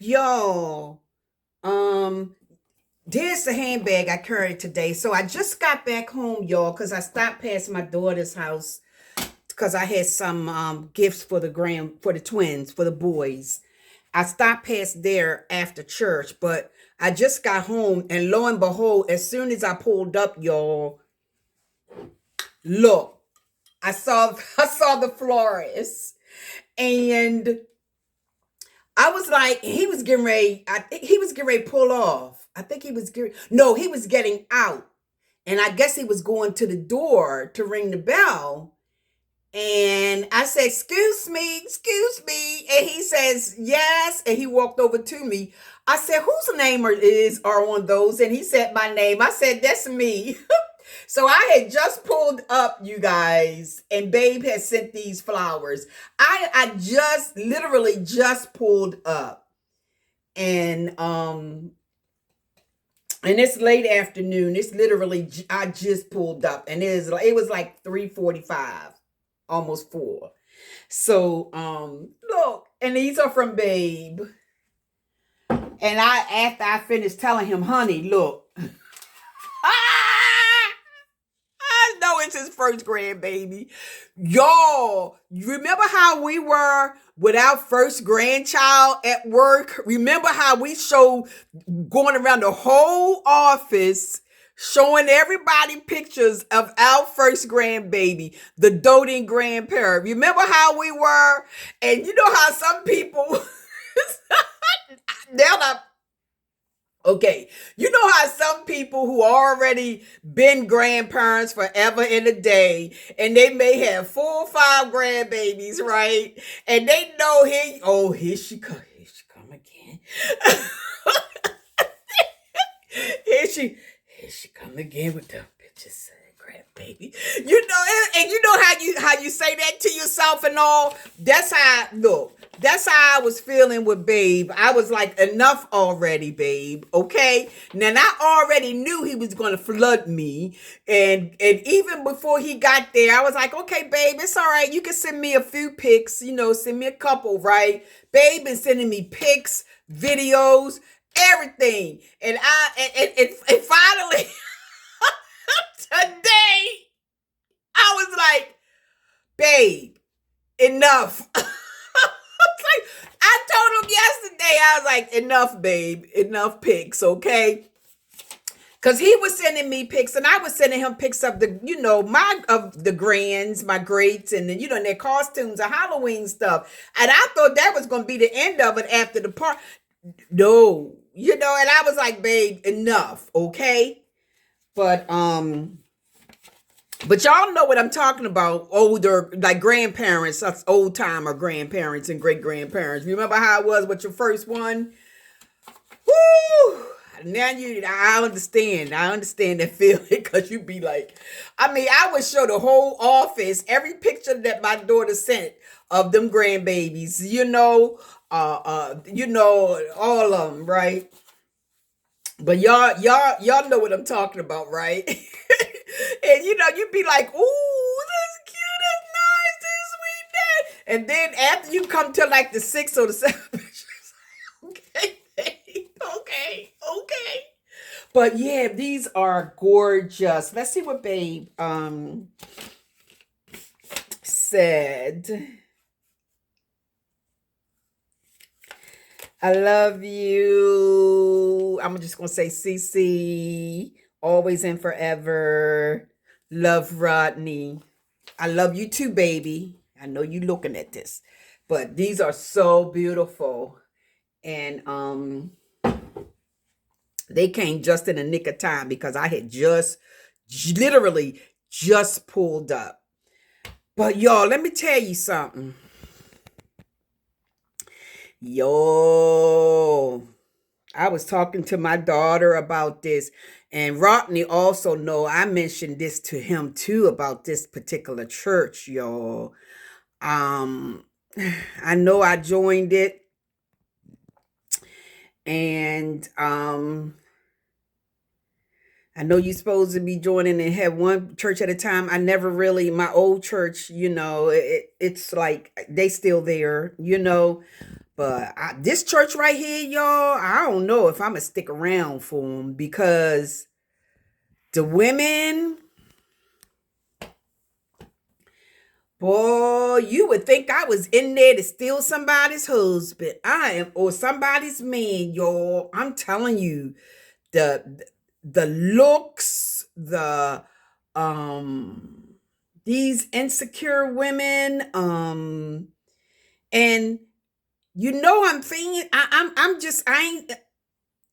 Yo, um, there's the handbag I carried today. So I just got back home, y'all, because I stopped past my daughter's house because I had some gifts for the twins, for the boys. I stopped past there after church, but I just got home and lo and behold, as soon as I pulled up, y'all, look, I saw the florist and I was like, he was getting ready. I think he was getting ready to pull off. I think he was getting, no, he was getting out. And I guess he was going to the door to ring the bell. And I said, excuse me. And he says, yes. And he walked over to me. I said, whose name are on those? And he said my name. I said, that's me. So I had just pulled up, you guys, and Babe had sent these flowers. I just literally just pulled up. And and it's late afternoon. It's literally I just pulled up and it was like 3:45, almost 4. So look, and these are from Babe. And after I finished telling him, honey, look. I know it's his first grandbaby. Y'all, you remember how we were with our first grandchild at work? Remember how we showed going around the whole office showing everybody pictures of our first grandbaby, the doting grandparent. Remember how we were? And you know how some people now I okay, you know how some people who already been grandparents forever in a day, and they may have 4 or 5 grandbabies, right? And they know here she come again. Here she come again with the bitches grandbaby. You know, and you know how you say that to yourself and all. That's how look. That's how I was feeling with Babe. I was like, enough already, Babe. Okay. Now I already knew he was going to flood me, and even before he got there, I was like, okay, Babe, it's all right. You can send me a few pics. You know, send me a couple, right? Babe been sending me pics, videos, everything, and finally today I was like, Babe, enough. I told him yesterday, I was like, enough, babe, enough pics, okay? Because he was sending me pics, and I was sending him pics of the grands, my greats, and and their costumes and Halloween stuff. And I thought that was going to be the end of it after the part. No, and I was like, babe, enough, okay? But y'all know what I'm talking about. Older, like grandparents, us old timer grandparents and great grandparents. Remember how it was with your first one? Woo! Now I understand. I understand that feeling because you be like, I mean, I would show the whole office every picture that my daughter sent of them grandbabies. All of them, right? But y'all know what I'm talking about, right? And you'd be like, ooh, that's cute, that's nice, that's sweet, that. And then after you come to like the 6 or the 7 pictures, okay, okay. But yeah, these are gorgeous. Let's see what Babe said. I love you. I'm just gonna say CC, always and forever. Love Rodney. I love you too, baby. I know you looking at this. But these are so beautiful. And they came just in the nick of time because I had literally just pulled up. But y'all, let me tell you something. Yo, I was talking to my daughter about this, and Rodney also know I mentioned this to him too about this particular church, y'all. Um, I know I joined it, and I know you're supposed to be joining and have one church at a time. I never really, my old church, it's like they still there. But this church right here, y'all, I don't know if I'm going to stick around for them, because the women, boy, you would think I was in there to steal somebody's husband. I am, or somebody's man, y'all. I'm telling you, the looks, these insecure women, and I'm thinking, I'm just, I ain't,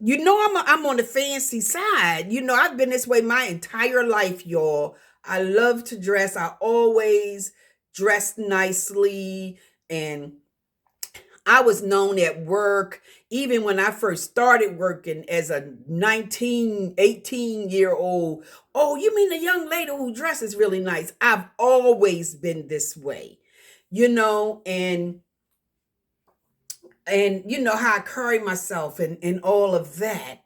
I'm on the fancy side. I've been this way my entire life, y'all. I love to dress. I always dressed nicely, and I was known at work, even when I first started working as a 19, 18-year old. Oh, you mean the young lady who dresses really nice? I've always been this way, and how I carry myself, and all of that.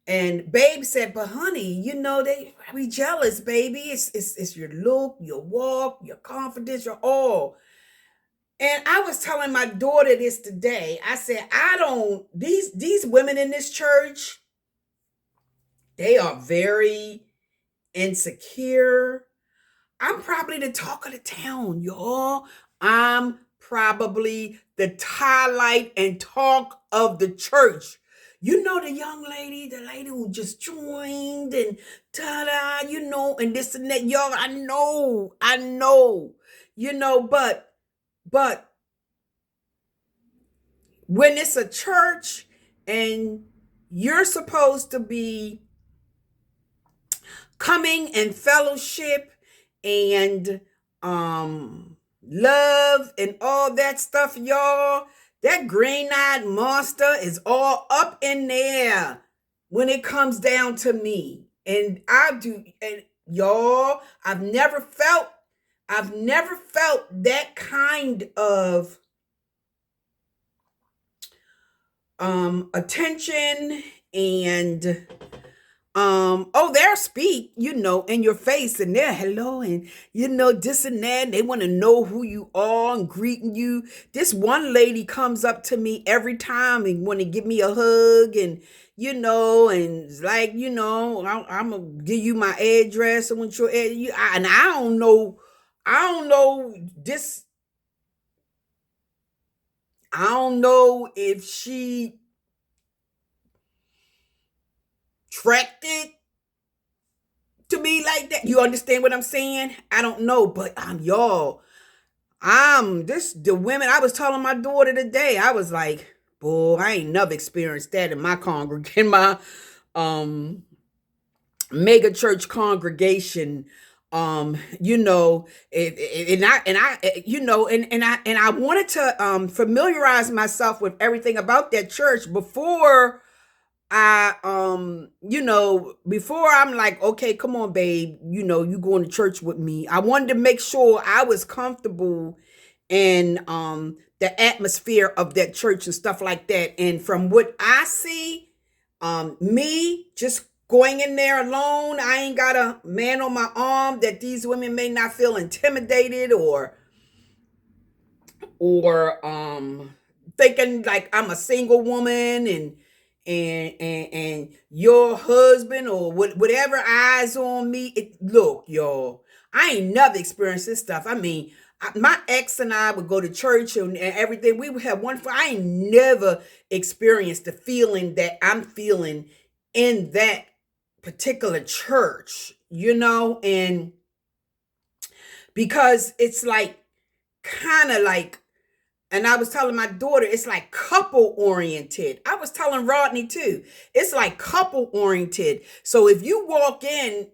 And babe said, but honey, they be jealous, baby. It's your look, your walk, your confidence, your all. And I was telling my daughter this today. I said, I don't, these women in this church, they are very insecure. I'm probably the talk of the town, y'all. I'm probably the highlight and talk of the church. The young lady, the lady who just joined, and ta-da, and this and that. Y'all, I know, but when it's a church and you're supposed to be coming and fellowship and love and all that stuff, y'all, that green-eyed monster is all up in there when it comes down to me. And y'all, I've never felt that kind of attention, and they'll speak, in your face, and they're hello, and this and that, and they want to know who you are and greeting you. This one lady comes up to me every time and want to give me a hug, and and it's like, I'm gonna give you my address, and your and I don't know this. I don't know if she tracked it to me like that. You understand what I'm saying? I don't know, but y'all, the women, I was telling my daughter today, I was like, boy, I ain't never experienced that in my mega church congregation. And I wanted to familiarize myself with everything about that church before before I'm like, okay, come on, babe, you going to church with me. I wanted to make sure I was comfortable in the atmosphere of that church and stuff like that. And from what I see, me just going in there alone, I ain't got a man on my arm, that these women may not feel intimidated or thinking like I'm a single woman, and your husband or whatever eyes on me. Look, y'all, I ain't never experienced this stuff. I mean, my ex and I would go to church and everything. We would have one. I ain't never experienced the feeling that I'm feeling in that particular church, and because it's like kind of like, and I was telling my daughter, it's like couple oriented. I was telling Rodney too, it's like couple oriented. So if you walk in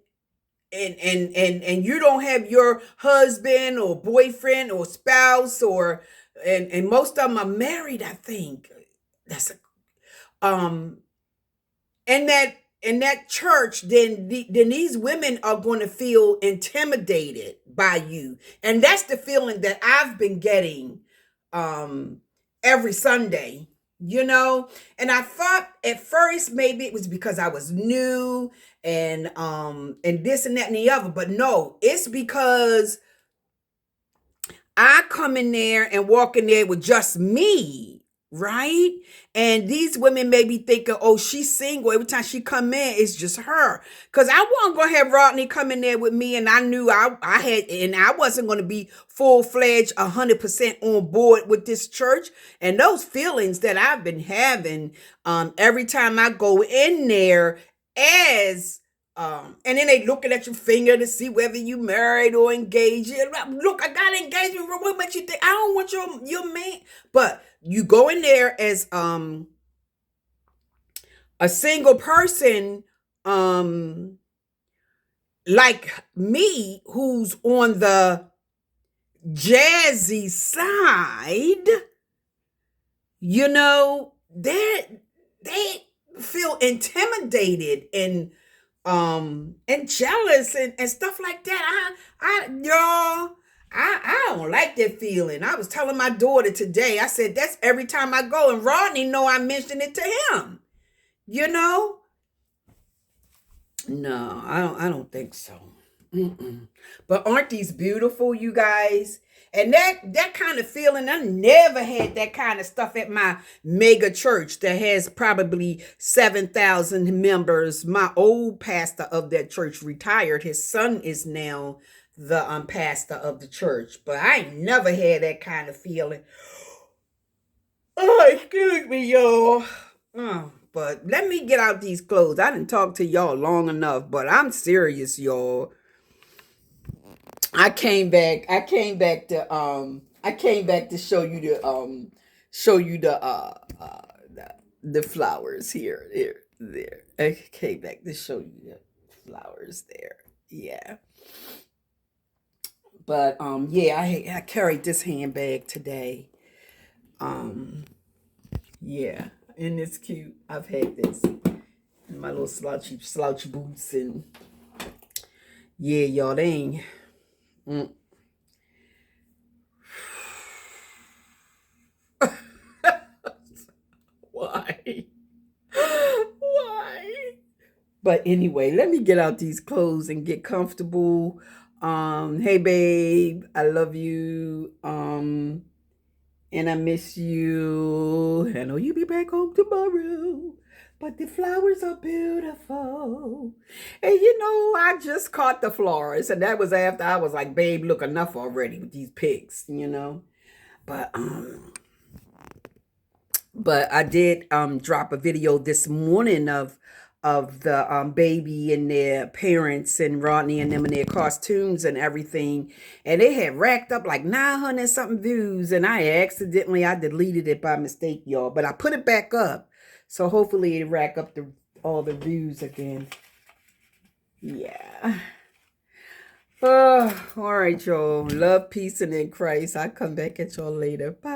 and you don't have your husband or boyfriend or spouse, or and most of them are married, I think. That's in that church, then these women are going to feel intimidated by you. And that's the feeling that I've been getting every Sunday, and I thought at first maybe it was because I was new and this and that and the other, but no, it's because I come in there and walk in there with just me. right? And these women may be thinking, oh, she's single. Every time she come in, it's just her. Because I wasn't going to have Rodney come in there with me, and I knew I had, and I wasn't going to be full-fledged 100% on board with this church. And those feelings that I've been having every time I go in there as and then they looking at your finger to see whether you married or engaged. Look, I got engagement. What makes you think I don't want your man? But you go in there as a single person, like me, who's on the jazzy side. You know, they feel intimidated and jealous and stuff like that. I don't like that feeling. I was telling my daughter today, I said that's every time I go, and Rodney know I mentioned it to him. You know? No, I don't think so. Mm-mm. But aren't these beautiful, you guys? And that kind of feeling, I never had that kind of stuff at my mega church that has probably 7,000 members. My old pastor of that church retired. His son is now the pastor of the church. But I ain't never had that kind of feeling. Oh, excuse me, y'all. Oh, but let me get out these clothes. I didn't talk to y'all long enough, but I'm serious, y'all. I came back to show you the flowers here. There. I came back to show you the flowers there. Yeah. But yeah, I carried this handbag today. Um yeah, and it's cute. I've had this in my little slouchy boots, and yeah, y'all, they ain't. Mm. Why? Why? But anyway, let me get out these clothes and get comfortable. Hey babe, I love you. And I miss you. I know you'll be back home tomorrow. But the flowers are beautiful. And you know, I just caught the flowers. And that was after I was like, babe, look, enough already with these pics, you know. But I did drop a video this morning of the baby and their parents and Rodney and them in their costumes and everything, and they had racked up like 900 something views, and I deleted it by mistake, y'all, but I put it back up, so hopefully it rack up all the views again. Yeah. All right, y'all. Love, peace, and in Christ. I'll come back at y'all later. Bye.